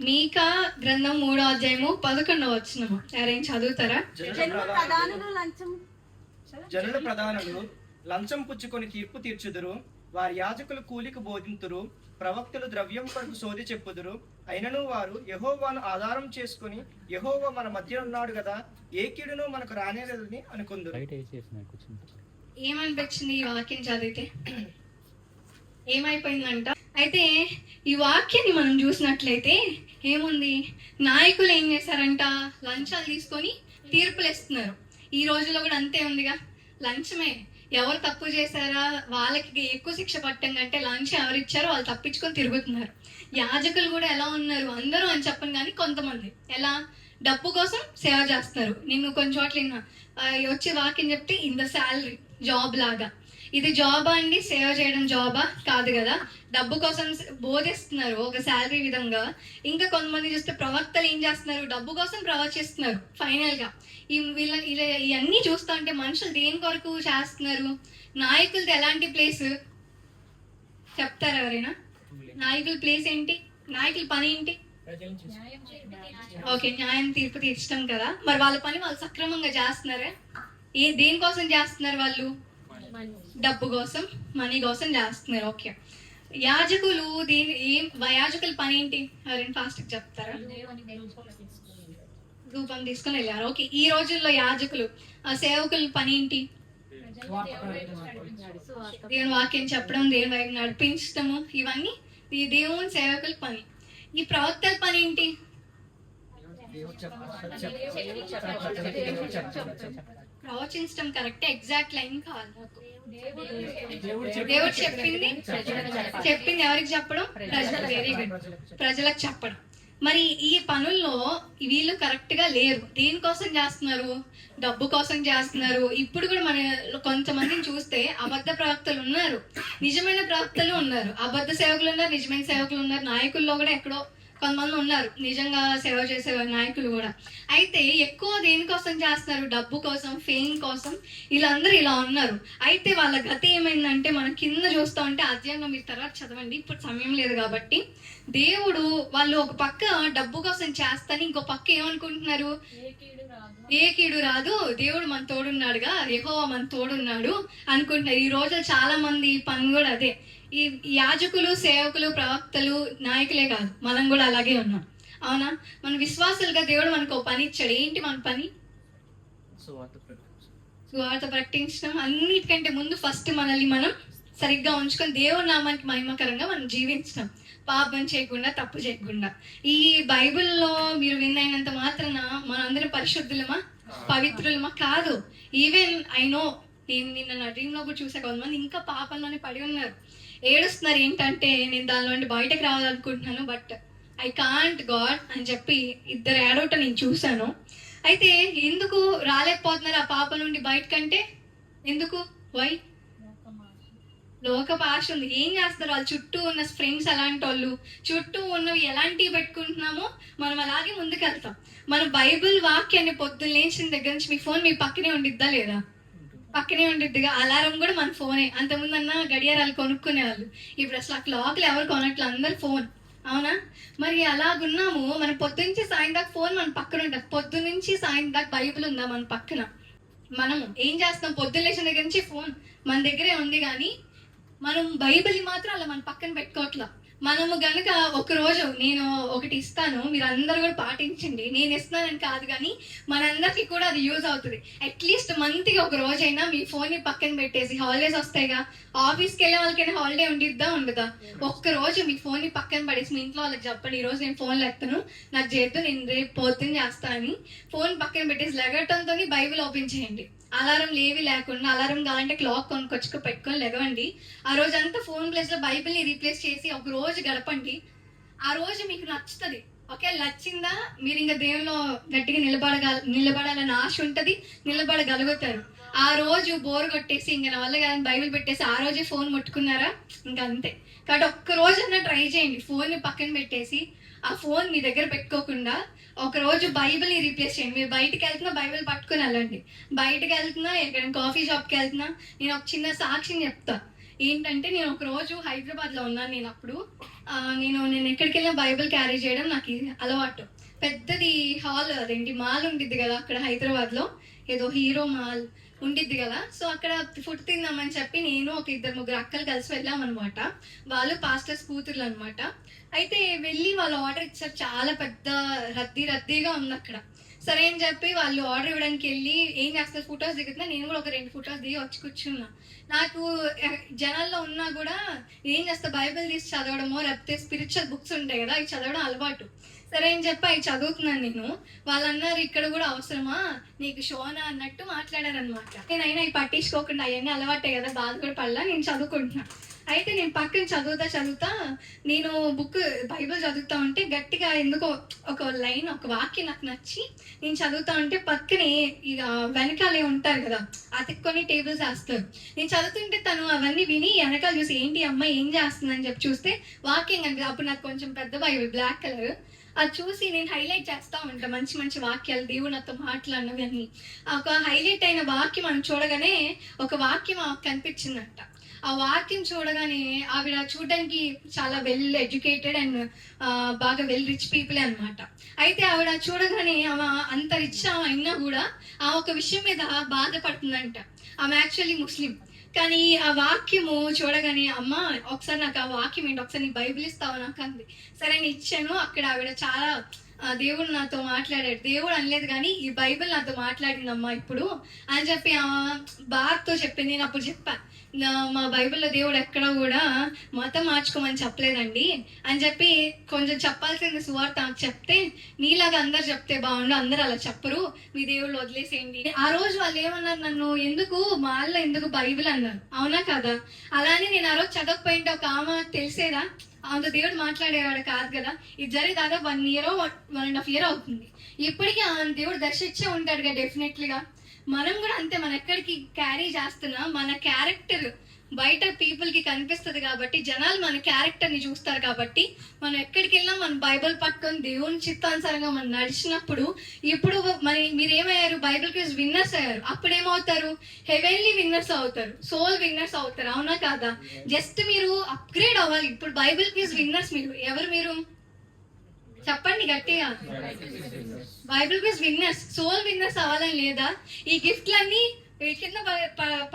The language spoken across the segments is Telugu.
మీకా గ్రంథం 3వ అధ్యాయము 11వ వచనము ఎవరైనా చదువుతారా? జనుల ప్రధానులు లంచం పుచ్చుకొని తీర్పు తీర్చుదురు, వారి యాజకులు కూలికి బోధింతురు, ప్రవక్తలు ద్రవ్యం కొరకు సోది చెప్పుదురు. అయినను వారు యెహోవాను ఆధారం చేసుకుని యెహోవా మన మధ్య ఉన్నాడు కదా, ఏ కీడును మనకు రానేలేదని అనుకుందురు. ఏమనిపించింది ఈ వాక్యం చదివితే? ఏమైపోయిందంట? అయితే ఈ వాక్యాన్ని మనం చూసినట్లయితే ఏముంది, నాయకులు ఏం చేశారంట, లంచాలు తీసుకొని తీర్పులు ఇస్తున్నారు. ఈ రోజుల్లో కూడా అంతే ఉందిగా, లంచమే. ఎవరు తప్పు చేశారా వాళ్ళకి ఎక్కువ శిక్ష పట్టం కంటే లంచం ఎవరు ఇచ్చారో వాళ్ళు తప్పించుకొని తిరుగుతున్నారు. యాజకులు కూడా ఎలా ఉన్నారు, అందరూ అని చెప్పను కానీ కొంతమంది ఎలా డబ్బు కోసం సేవ చేస్తున్నారు. నేను కొన్ని చోట్ల వచ్చే వాక్యం చెప్తే ఇన్ ద శాలరీ జాబ్ లాగా. ఇది జాబా అండి? సేవ చేయడం జాబా? కాదు కదా. డబ్బు కోసం బోధిస్తున్నారు ఒక శాలరీ విధంగా. ఇంకా కొంతమంది చూస్తే ప్రవక్తలు ఏం చేస్తున్నారు, డబ్బు కోసం ప్రవచిస్తున్నారు. ఫైనల్ గా ఇవన్నీ చూస్తా ఉంటే మనుషులు దేని కొరకు చేస్తున్నారు? నాయకులది ఎలాంటి ప్లేస్ చెప్తారు ఎవరైనా? నాయకుల ప్లేస్ ఏంటి? నాయకుల పని ఏంటి? ఓకే, న్యాయం తీర్పు తీర్చడం కదా. మరి వాళ్ళ పని వాళ్ళు సక్రమంగా చేస్తున్నారా? దేనికోసం చేస్తున్నారు వాళ్ళు? డబ్బు కోసం, మనీ కోసం చేస్తున్నారు. ఓకే, యాజకులు యాజకుల పని ఏంటి? ఎవరైనా ఫాస్ట్ చెప్తారా? రూపం తీసుకొని వెళ్ళారు. ఓకే, ఈ రోజుల్లో యాజకులు సేవకుల పని ఏంటి? దేవుని వాక్యం చెప్పడం, దేవుని వైపు నడిపించడము, ఇవన్నీ ఈ దేవుని సేవకుల పని. ఈ ప్రవక్తల పని ఏంటి? ప్రవచించడం కరెక్ట్, ఎగ్జాక్ట్ లైన్ కాదు. దేవుడు చెప్పింది ఎవరికి చెప్పడం? ప్రజలకు. వెరీ గుడ్, ప్రజలకు చెప్పడం. మరి ఈ పనుల్లో వీళ్ళు కరెక్ట్ గా లేరు. దేనికోసం చేస్తున్నారు? డబ్బు కోసం చేస్తున్నారు. ఇప్పుడు కూడా మన కొంతమందిని చూస్తే అబద్ధ ప్రవక్తలు ఉన్నారు, నిజమైన ప్రవక్తలు ఉన్నారు, అబద్ధ సేవకులు ఉన్నారు, నిజమైన సేవకులు ఉన్నారు. నాయకుల్లో కూడా ఎక్కడో కొంతమంది ఉన్నారు నిజంగా సేవ చేసే నాయకులు కూడా. అయితే ఎక్కువ దేనికోసం చేస్తున్నారు? డబ్బు కోసం, ఫేమ్ కోసం. వీళ్ళందరూ ఇలా ఉన్నారు. అయితే వాళ్ళ గతి ఏమైందంటే మనం కింద చూస్తూ ఉంటే అధ్యాయంలో మీరు తర్వాత చదవండి, ఇప్పుడు సమయం లేదు కాబట్టి. దేవుడు వాళ్ళు ఒక పక్క డబ్బు కోసం చేస్తాని, ఇంకో పక్క ఏమనుకుంటున్నారు? ఏ కీడు రాదు, దేవుడు మన తోడున్నాడుగా, యెహోవా మన తోడున్నాడు అనుకుంటున్నారు. ఈ రోజు చాలా మంది పని కూడా అదే. ఈ యాజకులు, సేవకులు, ప్రవక్తలు, నాయకులే కాదు, మనం కూడా అలాగే ఉన్నాం. అవునా? మన విశ్వాసాలుగా దేవుడు మనకు పని ఇచ్చాడు. ఏంటి మన పని? సువార్త ప్రకటించడం. అన్నిటికంటే ముందు ఫస్ట్ మనల్ని మనం సరిగ్గా ఉంచుకొని దేవుడి నామానికి మహిమకరంగా మనం జీవించడం, పాపం చేయకుండా, తప్పు చేయకుండా. ఈ బైబిల్లో మీరు విన్నైనంత మాత్రాన మనందరం పరిశుద్ధులమా, పవిత్రులమా? కాదు. ఈవెన్ ఐ నో, నేను నిన్న నా డ్రీమ్ లో కూడా చూసా, కొంతమంది ఇంకా పాపంలోనే పడి ఉన్నారు, ఏడుస్తున్నారు. ఏంటంటే నేను దానిలో నుండి బయటకు రావాలనుకుంటున్నాను, బట్ ఐ కాంట్ గాడ్ అని చెప్పి ఇద్దరు ఏడవటం నేను చూశాను. అయితే ఎందుకు రాలేకపోతున్నారు ఆ పాప నుండి బయటకంటే? ఎందుకు? వై? లోకపు ఆశ ఉంది. ఏం చేస్తారు వాళ్ళు? చుట్టూ ఉన్న ఫ్రెండ్స్ అలాంటి వాళ్ళు, చుట్టూ ఉన్నవి ఎలాంటివి పెట్టుకుంటున్నామో మనం అలాగే ముందుకెళ్తాం. మన బైబిల్ వాక్యాన్ని పొద్దున్న లేచిన దగ్గర నుంచి మీ ఫోన్ మీ పక్కనే ఉండిద్దా లేదా? పక్కనే ఉండిద్దిగా. అలారం కూడా మన ఫోనే. అంతకుముందు అన్న గడియారాలు కొనుక్కునేవాళ్ళు, ఇప్పుడు అసలు ఆ క్లాక్లు ఎవరు కొనట్లు, అందరు ఫోన్. అవునా? మరి అలాగున్నాము. మన పొద్దునుంచి సాయం దాకా ఫోన్ మన పక్కన ఉంటుంది. పొద్దు నుంచి సాయం దాకా బైబిల్ ఉందా మన పక్కన? మనం ఏం చేస్తాం? పొద్దున్న లేచిన దగ్గర నుంచి ఫోన్ మన దగ్గరే ఉంది, కానీ మనం బైబిల్ మాత్రం అలా మన పక్కన పెట్టుకోవట్లా. మనము గనుక ఒకరోజు నేను ఒకటి ఇస్తాను, మీరు అందరూ కూడా పాటించండి. నేను ఇస్తున్నానని కాదు, కానీ మనందరికి కూడా అది యూజ్ అవుతుంది. అట్లీస్ట్ మంత్కి ఒక రోజైనా మీ ఫోన్ ని పక్కన పెట్టేసి, హాలిడేస్ వస్తాయిగా, ఆఫీస్కి వెళ్ళే వాళ్ళకైనా హాలిడే ఉండిద్దా ఉండదా? ఒక్కరోజు మీ ఫోన్ ని పక్కన పడేసి మీ ఇంట్లో వాళ్ళకి చెప్పండి, ఈ రోజు నేను ఫోన్లో ఎత్తాను, నాకు చేద్దు, నేను రేపు పొద్దున్న చేస్తా అని. ఫోన్ పక్కన పెట్టేసి లెగటంతో బైబిల్ ఓపెన్ చేయండి. అలారం లేవి లేకుండా, అలారం కావాలంటే క్లాక్ కొనుక్కొచ్చుకు పెట్టుకొని లెగవండి. ఆ రోజు అంతా ఫోన్ ప్లేస్ లో బైబిల్ ని రీప్లేస్ చేసి ఒక రోజు గడపండి. ఆ రోజు మీకు నచ్చుతుంది. ఓకే, నచ్చిందా? మీరు ఇంకా దేవుల్లో గట్టిగా నిలబడాలని ఆశ ఉంటది, నిలబడగలుగుతారు. ఆ రోజు బోర్ కొట్టేసి ఇంకా నా వల్ల కానీ బైబిల్ పెట్టేసి ఆ రోజే ఫోన్ ముట్టుకున్నారా, ఇంకా అంతే. కాబట్టి ఒక్క రోజన్నా ట్రై చేయండి. ఫోన్ ని పక్కన పెట్టేసి, ఆ ఫోన్ మీ దగ్గర పెట్టుకోకుండా ఒక రోజు బైబిల్ ని రీప్లేస్ చేయండి. మీరు బయటకు వెళ్తున్నా బైబిల్ పట్టుకుని వెళ్ళండి. బయటకు వెళ్తున్నా, ఎక్కడైనా కాఫీ షాప్కి వెళ్తున్నా. నేను ఒక చిన్న సాక్ష్యం చెప్తా. ఏంటంటే నేను ఒక రోజు హైదరాబాద్ లో ఉన్నాను. నేను అప్పుడు నేను ఎక్కడికి వెళ్ళినా బైబిల్ క్యారీ చేయడం నాకు అలవాటు. పెద్దది హాల్, అదేంటి మాల్ ఉండిద్ది కదా అక్కడ హైదరాబాద్లో, ఏదో హీరో మాల్ ఉండిద్ది కదా. సో అక్కడ ఫుడ్ తిందామని చెప్పి నేను ఒక 2-3 అక్కలు కలిసి వెళ్ళామన్నమాట. వాళ్ళు పాస్టర్స్ కూతుర్లు అనమాట. అయితే వెళ్ళి వాళ్ళు ఆర్డర్ ఇచ్చారు. చాలా పెద్ద రద్దీగా ఉంది అక్కడ. సరే అని చెప్పి వాళ్ళు ఆర్డర్ ఇవ్వడానికి వెళ్ళి ఏం చేస్తారు, ఫొటోస్ దిగుతున్నా. నేను కూడా ఒక 2 ఫొటోస్ దిగి వచ్చి కూర్చున్నా. నాకు జనాల్లో ఉన్నా కూడా ఏం చేస్తా, బైబిల్ తీసి చదవడమో లేకపోతే స్పిరిచువల్ బుక్స్ ఉంటాయి కదా అవి చదవడం అలవాటు. సరే అని చెప్పి అవి చదువుతున్నాను నేను. వాళ్ళు అన్నారు ఇక్కడ కూడా అవసరమా నీకు షోనా అన్నట్టు మాట్లాడారనమాట. నేనైనా అవి పట్టించుకోకుండా అవన్నీ అలవాటే కదా, బాధ కూడా పడలా, నేను చదువుకుంటున్నా. అయితే నేను పక్కన చదువుతా నేను బైబిల్ చదువుతా ఉంటే గట్టిగా ఎందుకో ఒక లైన్, ఒక వాక్యం నాకు నచ్చి నేను చదువుతా ఉంటే పక్కనే ఇక వెనకాలే ఉంటారు కదా అతిక్కొని టేబుల్స్ వేస్తారు. నేను చదువుతుంటే తను అవన్నీ విని వెనకాల చూసి ఏంటి అమ్మాయి ఏం చేస్తుందని చెప్పి చూస్తే వాక్యం కనుక. అప్పుడు నాకు కొంచెం పెద్ద బైబిల్, బ్లాక్ కలర్. అది చూసి నేను హైలైట్ చేస్తా ఉంటా మంచి మంచి వాక్యాలు, దేవుడు నాతో మాట్లాడినవి అన్ని. ఒక హైలైట్ అయిన వాక్యం మనం చూడగానే ఒక వాక్యం కనిపించిందంట. ఆ వాక్యం చూడగానే ఆవిడ చూడడానికి చాలా వెల్ ఎడ్యుకేటెడ్ అండ్ బాగా వెల్ రిచ్ పీపుల్ అనమాట. అయితే ఆవిడ చూడగానే ఆమె అంత రిచ్ అయినా కూడా ఆ ఒక విషయం మీద బాధపడుతుందంట. ఆమె యాక్చువల్లీ ముస్లిం. కానీ ఆ వాక్యము చూడగానే అమ్మ ఒకసారి నాకు ఆ వాక్యం ఏంటి, ఒకసారి నీ బైబిల్ ఇస్తావా నాకు అంది. సరే నేను ఇచ్చాను. అక్కడ ఆవిడ చాలా దేవుడు నాతో మాట్లాడాడు, దేవుడు అనలేదు కానీ ఈ బైబిల్ నాతో మాట్లాడిందమ్మా ఇప్పుడు అని చెప్పి బాధతో చెప్పింది. నేను అప్పుడు చెప్పా, మా బైబిల్లో దేవుడు ఎక్కడ కూడా మతం మార్చుకోమని చెప్పలేదండి అని చెప్పి కొంచెం చెప్పాల్సింది సువార్త చెప్తే, నీలాగా అందరు చెప్తే బాగుండు, అందరు అలా చెప్పరు, మీ దేవుళ్ళు వదిలేసేయండి. ఆ రోజు వాళ్ళు ఏమన్నారు, నన్ను ఎందుకు మాల్లో ఎందుకు బైబిల్ అన్నారు, అవునా కదా. అలానే నేను ఆ రోజు చదవకపోయింటే ఒక ఆమె తెలిసేదా, అంత దేవుడు మాట్లాడేవాడు కాదు కదా. ఇది జరిగి దాదాపు 1 year 1.5 year అవుతుంది. ఇప్పటికీ ఆ దేవుడు దర్శించే ఉంటాడు కదా డెఫినెట్లీగా. మనం కూడా అంతే, మన ఎక్కడికి క్యారీ చేస్తున్నా మన క్యారెక్టర్ బయట పీపుల్ కి కనిపిస్తుంది కాబట్టి, జనాలు మన క్యారెక్టర్ ని చూస్తారు కాబట్టి, మనం ఎక్కడికి వెళ్ళినా మన బైబిల్ పట్టుకొని దేవుని చిత్తానుసారంగా మనం నడిచినప్పుడు, ఇప్పుడు మీరేమయ్యారు, బైబిల్ క్విజ్ విన్నర్స్ అయ్యారు. అప్పుడు ఏమవుతారు, హెవెన్లీ విన్నర్స్ అవుతారు, సోల్ విన్నర్స్ అవుతారు, అవునా కాదా. జస్ట్ మీరు అప్గ్రేడ్ అవ్వాలి. ఇప్పుడు బైబిల్ క్విజ్ విన్నర్స్ మీరు ఎవరు, మీరు చెప్పండి గట్టిగా. Bible quiz winners, soul winners అవ్వాలని లేదా. ఈ గిఫ్ట్లన్నీ కింద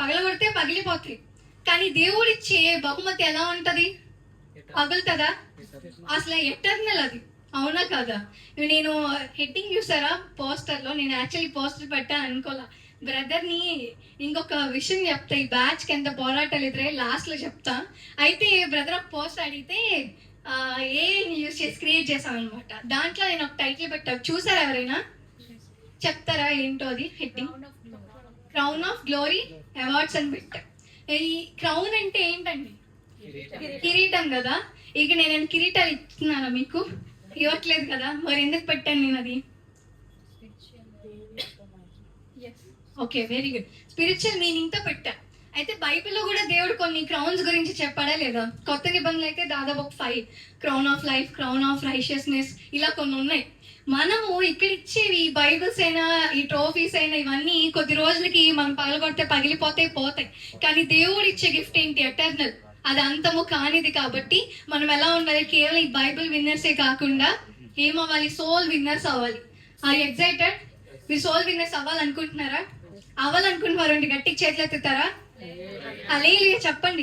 పగలగొడితే పగిలిపోతాయి, కానీ దేవుడిచ్చే బహుమతి ఎలా ఉంటది, పగులుతుందా, అసలు ఎటర్నల్ అది, అవునా కదా. నేను హెడ్డింగ్ చూసారా పోస్టర్ లో, నేను యాక్చువల్లీ పోస్టర్ పెట్టాను అనుకోలే. బ్రదర్ ని ఇంకొక విషయం చెప్తా, ఈ బ్యాచ్ కి ఎంత పోరాటాలు ఎదురై లాస్ట్ లో చెప్తా. అయితే బ్రదర్ ఒక పోస్టర్ అడిగితే యూజ్ చేసి క్రియేట్ చేశాను అనమాట. దాంట్లో నేను ఒక టైటిల్ పెట్టా, చూసారా ఎవరైనా, చెప్తారా ఏంటో అది heading, crown of glory awards అని పెట్టా. ఈ క్రౌన్ అంటే ఏంటండి, కిరీటం కదా. ఇక నేను కిరీటాలు ఇస్తున్నానా మీకు, ఇవ్వట్లేదు కదా, మరి ఎందుకు పెట్టాను నేను అది. Okay, very good, spiritual meaning తో పెట్టా. అయితే బైబిల్లో కూడా దేవుడు కొన్ని క్రౌన్స్ గురించి చెప్పాడా లేదా. కొత్త నిబంధనలు అయితే దాదాపు 5, crown of life, crown of righteousness, ఇలా కొన్ని ఉన్నాయి. మనము ఇక్కడ ఇచ్చేవి బైబిల్స్ అయినా ఈ ట్రోఫీస్ అయినా ఇవన్నీ కొద్ది రోజులకి మనం పగలగొడితే పోతాయి. కానీ దేవుడు ఇచ్చే గిఫ్ట్ ఏంటి, ఎటర్నల్, అది అంతము కానిది. కాబట్టి మనం ఎలా ఉండాలి, కేవలం ఈ బైబిల్ విన్నర్సే కాకుండా ఏమవ్వాలి, సోల్ విన్నర్స్ అవ్వాలి. ఆర్ ఎక్సైటెడ్, మీరు సోల్ విన్నర్స్ అవ్వాలనుకుంటున్నారా, అవ్వాలనుకుంటున్నారండి గట్టికి చేతులు ఎత్తుతారా. హల్లెలూయా చెప్పండి,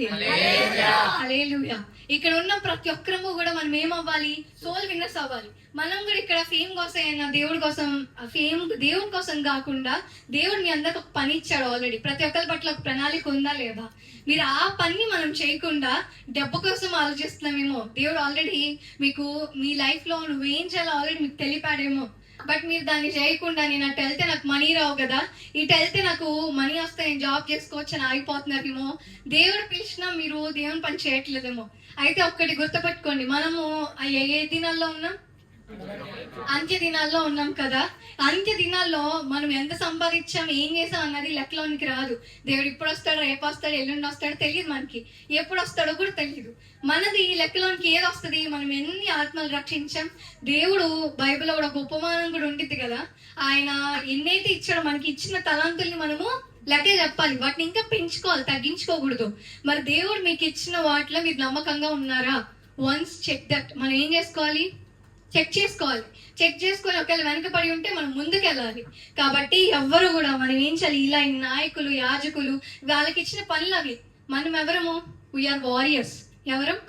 హల్లెలూయా. ఇక్కడ ఉన్న ప్రతి ఒక్కరము కూడా మనం ఏమవ్వాలి, సోల్ విన్నర్స్ అవ్వాలి. మనం కూడా ఇక్కడ ఫేమ్ కోసం అయినా దేవుడి కోసం, ఫేమ్ దేవుని కోసం కాకుండా, దేవుడు మీ అందరికి ఒక పని ఇచ్చాడు ఆల్రెడీ. ప్రతి ఒక్కరి పట్ల ఒక ప్రణాళిక ఉందా లేదా. మీరు ఆ పని మనం చేయకుండా డబ్బు కోసం ఆలోచిస్తున్నామేమో. దేవుడు ఆల్రెడీ మీకు మీ లైఫ్ లో నువ్వేం చేయాలో ఆల్రెడీ మీకు తెలిపాడేమో. బట్ మీరు దాన్ని చేయకుండా, నేను అటు వెళ్తే నాకు మనీ రావు కదా, ఇటు వెళ్తే నాకు మనీ వస్తే నేను జాబ్ చేసుకోవచ్చు అని ఆగిపోతున్నారేమో. దేవుడు పిలిచినా మీరు దేవుని పని చేయట్లేదేమో. అయితే ఒక్కటి గుర్తుపెట్టుకోండి, మనము ఏ దినాల్లో ఉన్నాం, అంత్య దినాల్లో ఉన్నాం కదా. అంత్య దినాల్లో మనం ఎంత సంపాదించాం, ఏం చేసాం అన్నది లెక్కలోనికి రాదు. దేవుడు ఇప్పుడు వస్తాడు, రేపు వస్తాడు, ఎల్లుండి వస్తాడు తెలియదు మనకి, ఎప్పుడు వస్తాడో కూడా తెలియదు. మనది లెక్కలోనికి ఏది వస్తుంది, మనం ఎన్ని ఆత్మలు రక్షించాం. దేవుడు బైబిల్లో కూడా ఒక ఉపమానం కూడా ఉంటుంది కదా, ఆయన ఎన్నైతే ఇచ్చాడో మనకి ఇచ్చిన తలాంతుల్ని మనము లెక్క చెప్పాలి, వాటిని ఇంకా పెంచుకోవాలి, తగ్గించుకోకూడదు. మరి దేవుడు మీకు ఇచ్చిన వాటిలో మీరు నమ్మకంగా ఉన్నారా, వన్స్ చెక్ దట్. మనం ఏం చేసుకోవాలి? చెక్ చేసుకోవాలి. చెక్ చేసుకొని ఒకవేళ వెనకపడి ఉంటే మనం ముందుకు వెళ్ళాలి. కాబట్టి ఎవ్వరు కూడా మనం ఏం చేయాలి? ఇలా ఈ నాయకులు, యాజకులు వాళ్ళకి ఇచ్చిన పనులు అవి. మనం ఎవరము? We are warriors. ఎవరం?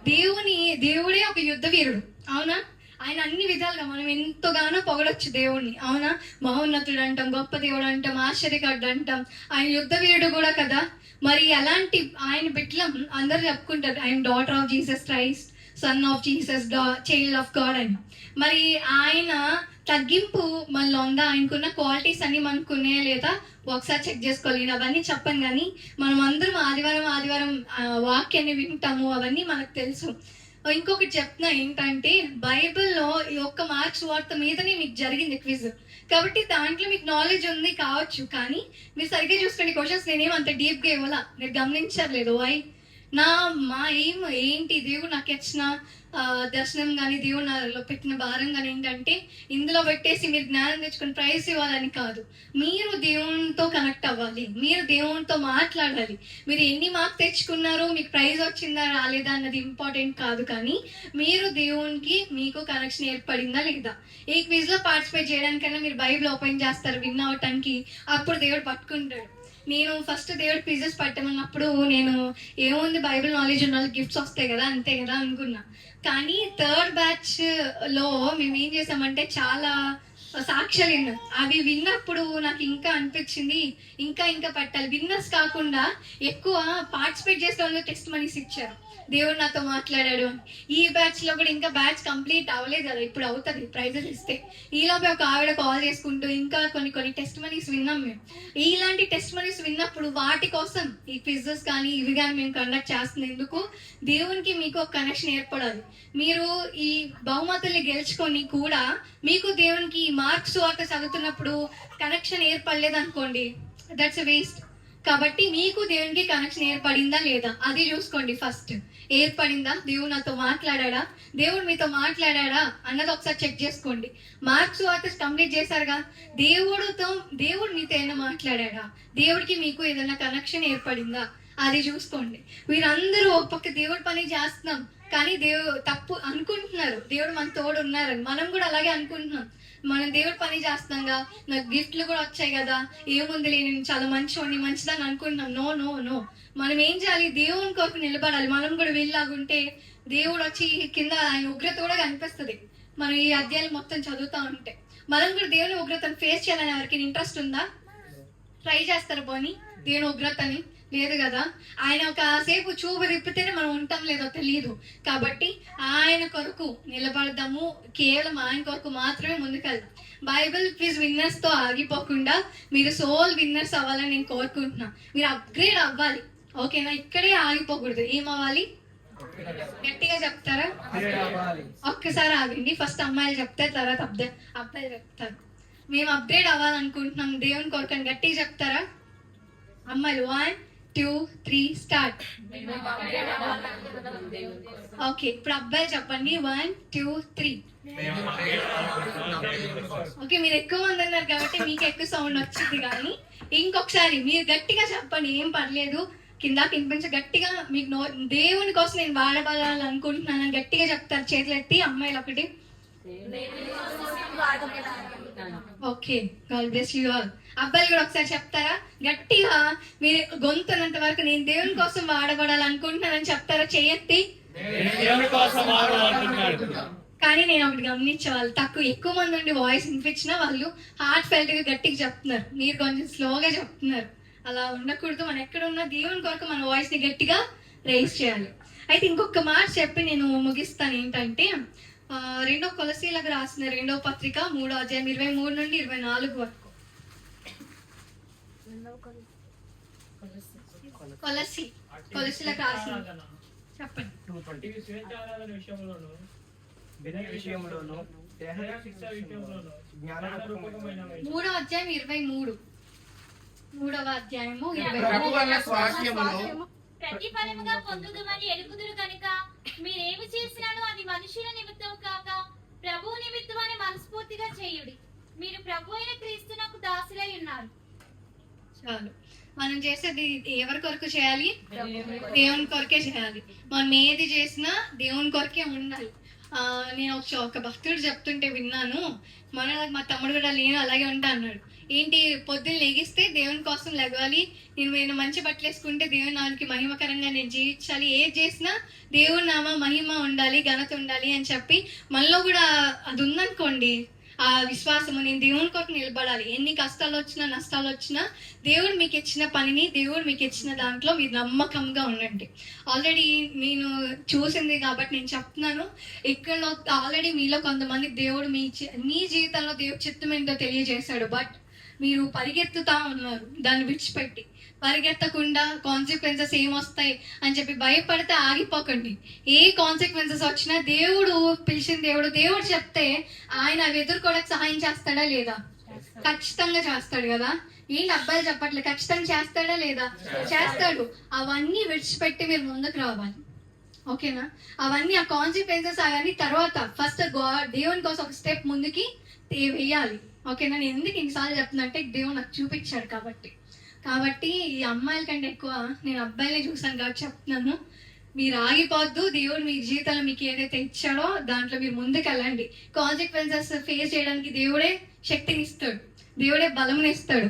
దేవుడే ఒక యుద్ధ వీరుడు, అవునా? ఆయన అన్ని విధాలుగా మనం ఎంతగానో పొగడొచ్చు దేవుణ్ణి, అవునా? మహోన్నతుడు అంటాం, గొప్ప దేవుడు అంటాం, ఆశ్చర్యకర్త అంటాం. ఆయన యుద్ధ వీరుడు కూడా కదా. మరి అలాంటి ఆయన బిడ్డలం అందరూ చెప్పుకుంటారు, ఆయన daughter of Jesus Christ, son of Jesus, child of God అని. మరి ఆయన తగ్గింపు మనలో ఉందా? ఆయనకున్న క్వాలిటీస్ అన్ని మనకున్నాయా లేదా ఒకసారి చెక్ చేసుకోవాలి. నేను అవన్నీ చెప్పను, కానీ మనం అందరం ఆదివారం వాక్యాన్ని వింటాము, అవన్నీ మనకు తెలుసు. ఇంకొకటి చెప్తున్నా ఏంటంటే, బైబిల్లో ఈ ఒక్క మార్క్స్ వార్త మీదనే మీకు జరిగింది క్విజ్. కాబట్టి దాంట్లో మీకు నాలెడ్జ్ ఉంది కావచ్చు, కానీ మీరు సరిగ్గా చూసుకోండి. క్వశ్చన్స్ నేనేం అంత డీప్గా ఇవ్వాల, మీరు గమనించట్లేదు. మా ఎయిమ్ ఏంటి? దేవుడు నాకు ఇచ్చిన దర్శనం కానీ దేవుడు నాలో పెట్టిన భారం కానీ ఏంటంటే, ఇందులో పెట్టేసి మీరు జ్ఞానం తెచ్చుకొని ప్రైజ్ ఇవ్వాలని కాదు. మీరు దేవునితో కనెక్ట్ అవ్వాలి, మీరు దేవునితో మాట్లాడాలి. మీరు ఎన్ని మార్క్స్ తెచ్చుకున్నారో, మీకు ప్రైజ్ వచ్చిందా రాలేదా అన్నది ఇంపార్టెంట్ కాదు, కానీ మీరు దేవునికి మీకు కనెక్షన్ ఏర్పడిందా లేదా. ఈ క్విజ్లో పార్టిసిపేట్ చేయడానికైనా మీరు బైబిల్ ఓపెన్ చేస్తారు విన్ అవటానికి, అప్పుడు దేవుడు పట్టుకుంటాడు. నేను ఫస్ట్ దేవుడు క్విజెస్ పట్టమన్నప్పుడు నేను ఏముంది, బైబిల్ నాలెడ్జ్ ఉన్న వాళ్ళకి గిఫ్ట్స్ వస్తాయి కదా, అంతే కదా అనుకున్నా. కానీ థర్డ్ బ్యాచ్లో మేము ఏం చేసామంటే చాలా సాక్ష్యాలు విన్నాం. అవి విన్నప్పుడు నాకు ఇంకా అనిపించింది ఇంకా పెట్టాలి. విన్నర్స్ కాకుండా ఎక్కువ పార్టిసిపేట్ చేసే వాళ్ళు టెస్ట్ మనీస్ ఇచ్చారు, దేవుడు నాతో మాట్లాడాడు అని. ఈ బ్యాచ్లో కూడా ఇంకా బ్యాచ్ కంప్లీట్ అవ్వలేదు కదా, ఇప్పుడు అవుతుంది ప్రైజెస్ ఇస్తే. ఈలోపే ఒక ఆవిడ కాల్ చేసుకుంటూ ఇంకా కొన్ని టెస్ట్ మనీస్ విన్నాం మేము. ఇలాంటి టెస్ట్ మనీస్ విన్నప్పుడు వాటి కోసం ఈ క్విజెస్ కానీ ఇవి కానీ మేము కండక్ట్ చేస్తుంది ఎందుకు? దేవునికి మీకు ఒక కనెక్షన్ ఏర్పడాలి. మీరు ఈ బహుమతుల్ని గెలుచుకొని కూడా మీకు దేవునికి ఈ మార్క్స్ వార్త చదువుతున్నప్పుడు కనెక్షన్ ఏర్పడలేదు అనుకోండి, దట్స్ ఎ వేస్ట్. కాబట్టి మీకు దేవునికి కనెక్షన్ ఏర్పడిందా లేదా అది చూసుకోండి. ఫస్ట్ ఏర్పడిందా? దేవుడు నాతో మాట్లాడా, దేవుడు మీతో మాట్లాడా అన్నది ఒకసారి చెక్ చేసుకోండి. మార్క్స్ వార్త కంప్లీట్ చేశారుగా, దేవుడు మీతో ఏమైనా మాట్లాడా, దేవుడికి మీకు ఏదైనా కనెక్షన్ ఏర్పడిందా అది చూసుకోండి. వీరందరూ ఒక పక్క దేవుడి పని చేస్తున్నాం, కానీ తప్పు అనుకుంటున్నారు, దేవుడు మన తోడు ఉన్నారని. మనం కూడా అలాగే అనుకుంటున్నాం, మనం దేవుడి పని చేస్తున్నాంగా, నాకు గిఫ్ట్లు కూడా వచ్చాయి కదా, ఏముంది నేను చాలా మంచిదని అనుకుంటున్నాం. నో నో నో, మనం ఏం చేయాలి? దేవుని కొరకు నిలబడాలి. మనం కూడా వీళ్ళలాగుంటే దేవుడు వచ్చి కింద ఆయన ఉగ్రత కూడా కనిపిస్తుంది. మనం ఈ అధ్యాయాలు మొత్తం చదువుతా ఉంటే మనం కూడా దేవుని ఉగ్రతను ఫేస్ చేయాలని ఎవరికి ఇంట్రెస్ట్ ఉందా? ట్రై చేస్తారు పోనీ దేవుని ఉగ్రతని? లేదు కదా. ఆయన ఒకసేపు చూపు తిప్పితేనే మనం ఉంటాం లేదో తెలియదు. కాబట్టి ఆయన కొరకు నిలబడదాము, కేవలం ఆయన కొరకు మాత్రమే ముందుకెళ్దాం. బైబిల్ క్విజ్ విన్నర్స్ తో ఆగిపోకుండా మీరు సోల్ విన్నర్స్ అవ్వాలని నేను కోరుకుంటున్నా. మీరు అప్గ్రేడ్ అవ్వాలి, ఓకేనా? ఇక్కడే ఆగిపోకూడదు. ఏమవ్వాలి? గట్టిగా చెప్తారా? ఒక్కసారి ఆగండి. ఫస్ట్ అమ్మాయిలు చెప్తే తర్వాత అబ్బాయిలు చెప్తారు. మేము అప్గ్రేడ్ అవ్వాలనుకుంటున్నాం దేవుని కొరకు అని గట్టిగా చెప్తారా? అమ్మాయిలు 1 2 3 స్టార్ట్. ఓకే, ఇప్పుడు అబ్బాయిలు చెప్పండి 1 2 3. ఓకే, మీరు ఎక్కువ మంది అన్నారు కాబట్టి మీకు ఎక్కువ సౌండ్ వచ్చింది, కానీ ఇంకొకసారి మీరు గట్టిగా చెప్పండి, ఏం పర్లేదు. కింద వినిపించ గట్టిగా మీకు దేవుని కోసం నేను వాడబడాలనుకుంటున్నాను గట్టిగా చెప్తారు చేతులు ఎత్తి. అమ్మాయిలు ఒకటి. Okay, God bless you all. అబ్బాయిలు కూడా ఒకసారి చెప్తారా గట్టిగా? మీరు గొంతున్నంత వరకు నేను దేవుని కోసం వాడబడాలనుకుంటున్నానని చెప్తారా? చేయెత్తి. కానీ నేను ఒకటి గమనించే వాళ్ళు ఎక్కువ మంది ఉండి వాయిస్ వినిపించినా వాళ్ళు హార్ట్ ఫెల్ట్ గా గట్టిగా చెప్తున్నారు, మీరు కొంచెం స్లోగా చెప్తున్నారు. అలా ఉండకూడదు. మనం ఎక్కడ ఉన్నా దేవుని కొరకు మన వాయిస్ ని గట్టిగా రైజ్ చేయాలి. అయితే ఇంకొక మాట చెప్పి నేను ముగిస్తాను. ఏంటంటే 2 కొలసీలకు రాసిన 2వ పత్రిక 3వ అధ్యాయం 23 నుండి 24 వరకు. కొలసీలకు రాసిన చెప్పండి. 3వ అధ్యాయం 23. 3వ అధ్యాయము 23. ప్రతిఫలముగా పొందుదుమని ఎరుగుదురు కనుక మీరేమి చేసినాను అది మనుషుల నిమిత్తం కాక ప్రభువు నిమిత్తం అని మనస్ఫూర్తిగా చేయుడి. మీరు ప్రభు అయిన క్రీస్తునకు దాసులై ఉన్నారు. చాలు. మనం చేసేది ఎవరి కొరకు చేయాలి? దేవుని కొరకే చేయాలి. మనం ఏది చేసినా దేవుని కొరకే ఉండాలి. నేను ఒక భక్తుడు చెప్తుంటే విన్నాను, మా తమ్ముడు కూడా నేను అలాగే ఉంటా అన్నాడు. ఏంటి, పొద్దున్న లెగిస్తే దేవుని కోసం లెగాలి, నేను మంచి బట్టలు వేసుకుంటే దేవుని నామానికి మహిమకరంగా నేను జీవించాలి, ఏది చేసినా దేవుని నామ మహిమ ఉండాలి, ఘనత ఉండాలి అని చెప్పి మనలో కూడా అది ఉందనుకోండి, ఆ విశ్వాసము, నేను దేవుని కొరకు నిలబడాలి. ఎన్ని కష్టాలు వచ్చినా నష్టాలు వచ్చినా దేవుడు మీకు ఇచ్చిన పనిని, దేవుడు మీకు ఇచ్చిన దాంట్లో మీరు నమ్మకంగా ఉండండి. ఆల్రెడీ నేను చూసింది కాబట్టి నేను చెప్తున్నాను. ఇక్కడ ఆల్రెడీ మీలో కొంతమంది దేవుడు మీ జీవితంలో దేవుడు చిత్తం ఏంటో తెలియజేశాడు. బట్ మీరు పరిగెత్తుతా ఉన్నారు, దాన్ని విడిచిపెట్టి పరిగెత్తకుండా కాన్సిక్వెన్సెస్ ఏమొస్తాయి అని చెప్పి భయపడితే ఆగిపోకండి. ఏ కాన్సిక్వెన్సెస్ వచ్చినా దేవుడు పిలిచిన దేవుడు చెప్తే ఆయన అవి ఎదుర్కోవడానికి సహాయం చేస్తాడా లేదా? ఖచ్చితంగా చేస్తాడు కదా. ఏంటి అబ్బాయిలు చెప్పట్లేదు, ఖచ్చితంగా చేస్తాడా లేదా? చేస్తాడు. అవన్నీ విడిచిపెట్టి మీరు ముందుకు రావాలి. ఓకేనా? అవన్నీ ఆ కాన్సిక్వెన్సెస్ అవన్నీ తర్వాత, ఫస్ట్ దేవుని కోసం ఒక స్టెప్ ముందుకి వేయాలి. ఓకేనా? నేను ఎందుకు ఇన్నిసార్లు చెప్తున్నా అంటే దేవుడు నాకు చూపించాడు కాబట్టి ఈ అమ్మాయిల కంటే ఎక్కువ నేను అబ్బాయిలే చూసాను కాబట్టి చెప్తున్నాను. మీరు ఆగిపోద్దు. దేవుడు మీ జీవితంలో మీకు ఏదైతే ఇచ్చాడో దాంట్లో మీరు ముందుకు వెళ్ళండి. కాన్సిక్వెన్సెస్ ఫేస్ చేయడానికి దేవుడే శక్తిని ఇస్తాడు, దేవుడే బలంని ఇస్తాడు.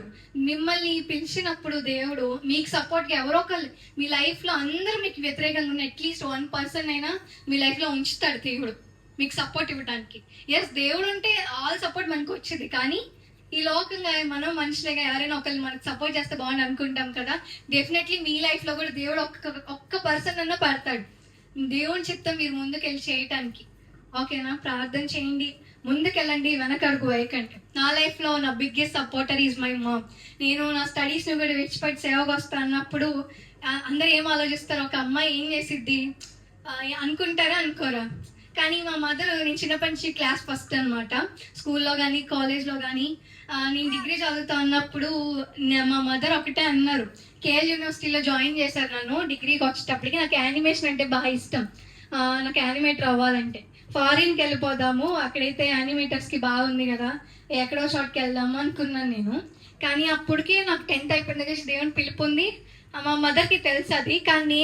మిమ్మల్ని పిలిచినప్పుడు దేవుడు మీకు సపోర్ట్గా ఎవరో ఒకళ్ళు మీ లైఫ్లో, అందరూ మీకు వ్యతిరేకంగా ఉన్న అట్లీస్ట్ 1% అయినా మీ లైఫ్లో ఉంచుతాడు దేవుడు మీకు సపోర్ట్ ఇవ్వడానికి. ఎస్, దేవుడు ఉంటే ఆల్ సపోర్ట్ మనకు వచ్చేది. కానీ ఈ లోకంగా మనం మనుషులుగా ఎవరైనా ఒకళ్ళు మనకు సపోర్ట్ చేస్తే బాగుంది అనుకుంటాం కదా. డెఫినెట్లీ మీ లైఫ్ లో కూడా దేవుడు ఒక్క పర్సన్ అన్నా పడతాడు దేవుని చిత్తం మీరు ముందుకెళ్ళి చేయటానికి. ఓకేనా? ప్రార్థన చేయండి, ముందుకెళ్ళండి, వెనకడుగు వేయకండి. నా లైఫ్ లో నా biggest supporter is my mom. నేను నా స్టడీస్ ని కూడా విడిచిపెట్టి సేవకు వస్తా అన్నప్పుడు అందరు ఏం ఆలోచిస్తారు, ఒక అమ్మాయి ఏం చేసిద్ది అనుకుంటారా అనుకోరా? కానీ మా మదర్, నేను చిన్నప్పటి నుంచి క్లాస్ ఫస్ట్ అనమాట, స్కూల్లో కానీ కాలేజ్లో కానీ. నేను డిగ్రీ చదువుతా ఉన్నప్పుడు మా మదర్ ఒకటే అన్నారు, కేఎల్ యూనివర్సిటీలో జాయిన్ చేశారు నన్ను. డిగ్రీకి వచ్చేటప్పటికి నాకు యానిమేషన్ అంటే బాగా ఇష్టం, నాకు యానిమేటర్ అవ్వాలంటే. ఫారిన్కి వెళ్ళిపోదాము, అక్కడైతే యానిమేటర్స్కి బాగుంది కదా, ఎక్కడో షాట్కి వెళ్దాము అనుకున్నాను నేను. కానీ అప్పటికే నాకు 10th అయిపోయిన దగ్గర దేవుని పిలుపు ఉంది. మా మదర్కి తెలుసు అది. కానీ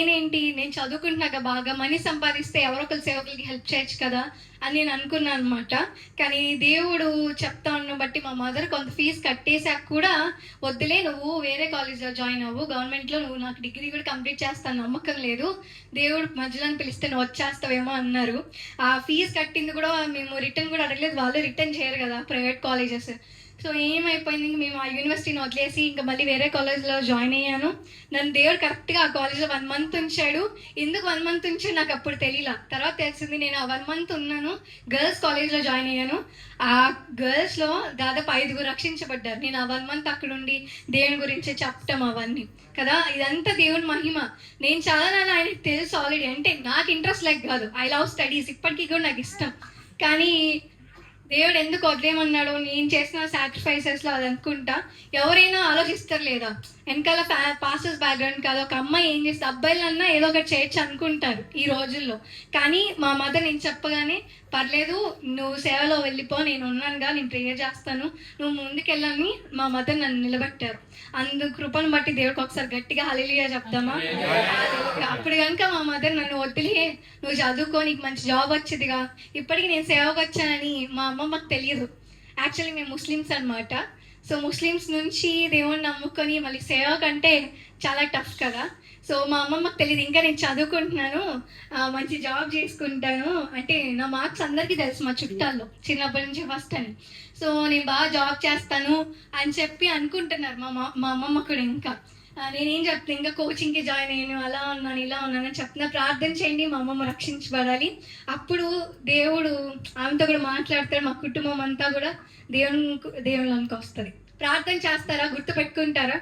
నేను చదువుకుంటున్నాక బాగా మనీ సంపాదిస్తే ఎవరో ఒకరు సేవకులకి హెల్ప్ చేయొచ్చు కదా అని నేను అనుకున్నాను అనమాట. కానీ దేవుడు చెప్తా ఉన్న బట్టి మా మదర్ కొంత ఫీజు కట్టేశాక కూడా, వద్దులే నువ్వు వేరే కాలేజ్లో జాయిన్ అవ్వు, గవర్నమెంట్లో నువ్వు, నాకు డిగ్రీ కూడా కంప్లీట్ చేస్తాను నమ్మకం లేదు, దేవుడు మధ్యలో పిలిస్తే నువ్వు వచ్చేస్తావేమో అన్నారు. ఆ ఫీజు కట్టింది కూడా మేము రిటర్న్ కూడా అడగలేదు, వాళ్ళు రిటర్న్ చేయరు కదా ప్రైవేట్ కాలేజెస్. సో ఏమైపోయింది, ఇంక మేము ఆ యూనివర్సిటీని వదిలేసి ఇంకా మళ్ళీ వేరే కాలేజ్లో జాయిన్ అయ్యాను. నన్ను దేవుడు కరెక్ట్గా ఆ కాలేజ్లో 1 month ఉంచాడు. ఎందుకు 1 month ఉంచాడు నాకు అప్పుడు తెలియలా, తర్వాత తెలిసింది. నేను ఆ 1 month ఉన్నాను, గర్ల్స్ కాలేజ్లో జాయిన్ అయ్యాను. ఆ గర్ల్స్లో దాదాపు 5 రక్షించబడ్డారు. నేను ఆ 1 month అక్కడ ఉండి దేవుని గురించి చెప్పటం అవన్నీ కదా, ఇదంతా దేవుని మహిమ. నేను చదవాలని ఆయనకి తెలుసు ఆల్రెడీ. అంటే నాకు ఇంట్రెస్ట్ లైక్ కాదు, ఐ లవ్ స్టడీస్, ఇప్పటికీ కూడా నాకు ఇష్టం. కానీ దేవుడు ఎందుకు వదిలేమన్నాడు, నేను చేసిన సాక్రిఫైసెస్లో అది అనుకుంటా. ఎవరైనా ఆలోచిస్తారు లేదా, వెనకాల పాస్టర్స్ బ్యాక్గ్రౌండ్ కాదు, ఒక అమ్మాయి ఏం చేస్తే అబ్బాయిలన్నా ఏదో ఒకటి చేయొచ్చు అనుకుంటారు ఈ రోజుల్లో. కానీ మా మదర్ నేను చెప్పగానే, పర్లేదు నువ్వు సేవలో వెళ్ళిపో, నేను ఉన్నానుగా, నేను ప్రేయర్ చేస్తాను, నువ్వు ముందుకెళ్ళని మా మదర్ నన్ను నిలబెట్టారు. అందు కృపను బట్టి దేవుడికి ఒకసారి గట్టిగా హల్లెలూయా చెప్దామా? అప్పుడు కనుక మా మదర్ నన్ను వదిలే, నువ్వు చదువుకో, నీకు మంచి జాబ్ వచ్చేదిగా. ఇప్పటికి నేను సేవకు వచ్చానని మా అమ్మమ్మకు తెలియదు. యాక్చువల్లీ మేము ముస్లిమ్స్ అనమాట. సో ముస్లిమ్స్ నుంచి దేవుణ్ణి నమ్ముకొని మళ్ళీ సేవ కంటే చాలా టఫ్ కదా. సో మా అమ్మమ్మకు తెలియదు, ఇంకా నేను చదువుకుంటున్నాను, మంచి జాబ్ చేసుకుంటాను అంటే. నా మార్క్స్ అందరికీ తెలుసు మా చుట్టాల్లో, చిన్నప్పటి నుంచి ఫస్ట్ అని. సో నేను బాగా జాబ్ చేస్తాను అని చెప్పి అనుకుంటున్నారు మా అమ్మమ్మ కూడా. ఇంకా నేనేం చెప్తాను, ఇంకా కోచింగ్కి జాయిన్ అయ్యాను, అలా ఉన్నాను ఇలా ఉన్నాను చెప్తున్నా. ప్రార్థన చేయండి, మా అమ్మమ్మ రక్షించబడాలి. అప్పుడు దేవుడు ఆమెతో కూడా మాట్లాడతాడు. మా కుటుంబం అంతా కూడా దేవుళ్ళకి వస్తుంది. ప్రార్థన చేస్తారా? గుర్తు పెట్టుకుంటారా?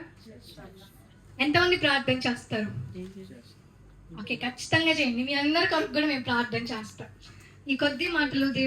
ఎంతమంది ప్రార్థన చేస్తారు? ఓకే, ఖచ్చితంగా చేయండి. మీ అందరి కొరకు కూడా మేము ప్రార్థన చేస్తాం. ఈ కొద్ది మాటలు దేవుడు